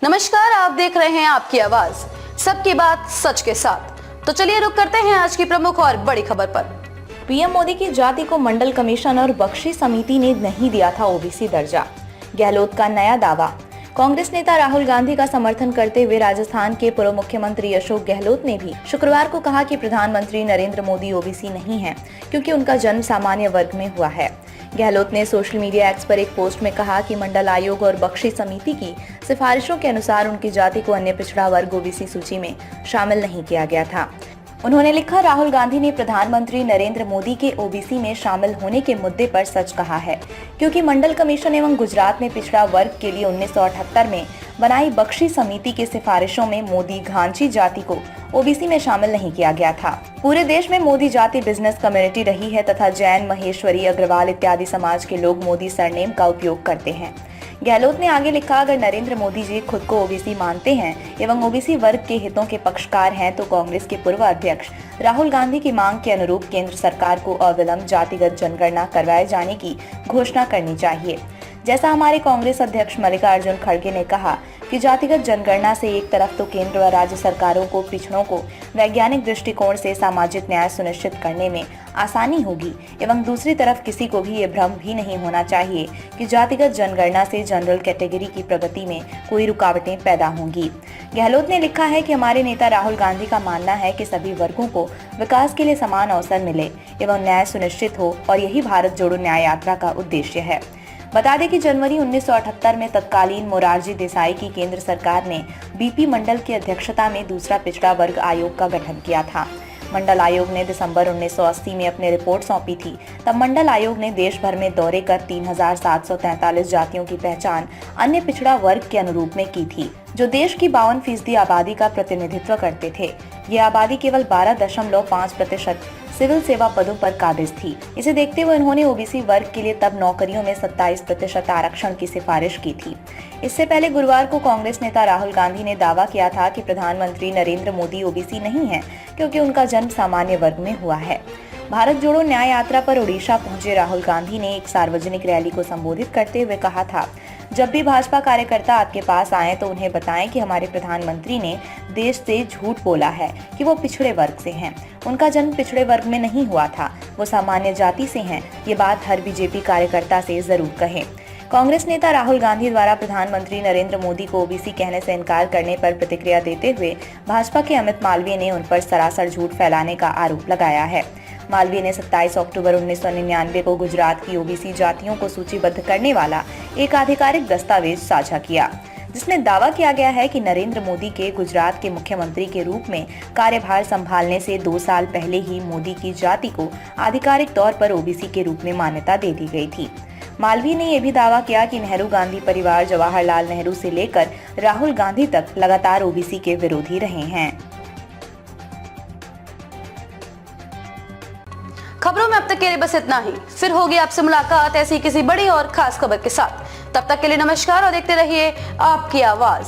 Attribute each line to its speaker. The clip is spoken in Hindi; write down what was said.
Speaker 1: नमस्कार, आप देख रहे हैं आपकी आवाज, सबकी बात सच के साथ। तो चलिए रुक करते हैं आज की प्रमुख और बड़ी खबर पर।
Speaker 2: पीएम मोदी की जाति को मंडल कमीशन और बख्शी समिति ने नहीं दिया था ओबीसी दर्जा, गहलोत का नया दावा। कांग्रेस नेता राहुल गांधी का समर्थन करते हुए राजस्थान के पूर्व मुख्यमंत्री अशोक गहलोत ने भी शुक्रवार को कहा कि प्रधानमंत्री नरेंद्र मोदी ओबीसी नहीं है क्योंकि उनका जन्म सामान्य वर्ग में हुआ है। गहलोत ने सोशल मीडिया एक्स पर एक पोस्ट में कहा कि मंडल आयोग और बख्शी समिति की सिफारिशों के अनुसार उनकी जाति को अन्य पिछड़ा वर्ग ओबीसी सूची में शामिल नहीं किया गया था। उन्होंने लिखा, राहुल गांधी ने प्रधानमंत्री नरेंद्र मोदी के ओबीसी में शामिल होने के मुद्दे पर सच कहा है, क्योंकि मंडल कमीशन एवं गुजरात में पिछड़ा वर्ग के लिए 1978 में बनाई बख्शी समिति की सिफारिशों में मोदी घांची जाति को ओबीसी में शामिल नहीं किया गया था। पूरे देश में मोदी जाति बिजनेस कम्युनिटी रही है तथा जैन, महेश्वरी, अग्रवाल इत्यादि समाज के लोग मोदी सरनेम का उपयोग करते हैं। गहलोत ने आगे लिखा, अगर नरेंद्र मोदी जी खुद को ओबीसी मानते हैं एवं ओबीसी वर्ग के हितों के पक्षकार हैं तो कांग्रेस के पूर्व अध्यक्ष राहुल गांधी की मांग के अनुरूप केंद्र सरकार को अविलंब जातिगत जनगणना करवाए जाने की घोषणा करनी चाहिए। जैसा हमारे कांग्रेस अध्यक्ष मल्लिकार्जुन खड़गे ने कहा कि जातिगत जनगणना से एक तरफ तो केंद्र व राज्य सरकारों को पिछड़ों को वैज्ञानिक दृष्टिकोण से सामाजिक न्याय सुनिश्चित करने में आसानी होगी एवं दूसरी तरफ किसी को भी ये भ्रम भी नहीं होना चाहिए कि जातिगत जनगणना से जनरल कैटेगरी की प्रगति में कोई रुकावटें पैदा होंगी। गहलोत ने लिखा है कि हमारे नेता राहुल गांधी का मानना है कि सभी वर्गों को विकास के लिए समान अवसर मिले एवं न्याय सुनिश्चित हो और यही भारत जोड़ो न्याय यात्रा का उद्देश्य है। बता दें कि जनवरी 1978 में तत्कालीन मोरारजी देसाई की केंद्र सरकार ने बीपी मंडल की अध्यक्षता में दूसरा पिछड़ा वर्ग आयोग का गठन किया था। मंडल आयोग ने दिसंबर 1980 में अपनी रिपोर्ट सौंपी थी। तब मंडल आयोग ने देश भर में दौरे कर 3743 जातियों की पहचान अन्य पिछड़ा वर्ग के अनुरूप में की थी, जो देश की 52% आबादी का प्रतिनिधित्व करते थे। ये आबादी केवल 12.5% सिविल सेवा पदों पर काबिज थी। इसे देखते हुए उन्होंने ओबीसी वर्ग के लिए तब नौकरियों में 27% आरक्षण की सिफारिश की थी। इससे पहले गुरुवार को कांग्रेस नेता राहुल गांधी ने दावा किया था कि प्रधानमंत्री नरेंद्र मोदी ओबीसी नहीं है क्योंकि उनका जन्म सामान्य वर्ग में हुआ है। भारत जोड़ो न्याय यात्रा पर ओडिशा पहुंचे राहुल गांधी ने एक सार्वजनिक रैली को संबोधित करते हुए कहा था, जब भी भाजपा कार्यकर्ता आपके पास आए तो उन्हें बताएं कि हमारे प्रधानमंत्री ने देश से झूठ बोला है कि वो पिछड़े वर्ग से हैं। उनका जन्म पिछड़े वर्ग में नहीं हुआ था, वो सामान्य जाति से हैं। ये बात हर बीजेपी कार्यकर्ता से जरूर कहें। कांग्रेस नेता राहुल गांधी द्वारा प्रधानमंत्री नरेंद्र मोदी को ओबीसी कहने से इनकार करने पर प्रतिक्रिया देते हुए भाजपा के अमित मालवीय ने उन पर सरासर झूठ फैलाने का आरोप लगाया है। मालवीय ने 27 अक्टूबर 1999 को गुजरात की ओबीसी जातियों को सूचीबद्ध करने वाला एक आधिकारिक दस्तावेज साझा किया, जिसमें दावा किया गया है कि नरेंद्र मोदी के गुजरात के मुख्यमंत्री के रूप में कार्यभार संभालने से 2 साल पहले ही मोदी की जाति को आधिकारिक तौर पर ओबीसी के रूप में मान्यता दे दी गई थी। मालवीय ने यह भी दावा किया कि नेहरू गांधी परिवार जवाहरलाल नेहरू से लेकर राहुल गांधी तक लगातार ओबीसी के विरोधी रहे हैं।
Speaker 1: खबरों में अब तक के लिए बस इतना ही। फिर होगी आपसे मुलाकात ऐसी किसी बड़ी और खास खबर के साथ। तब तक के लिए नमस्कार और देखते रहिए आपकी आवाज।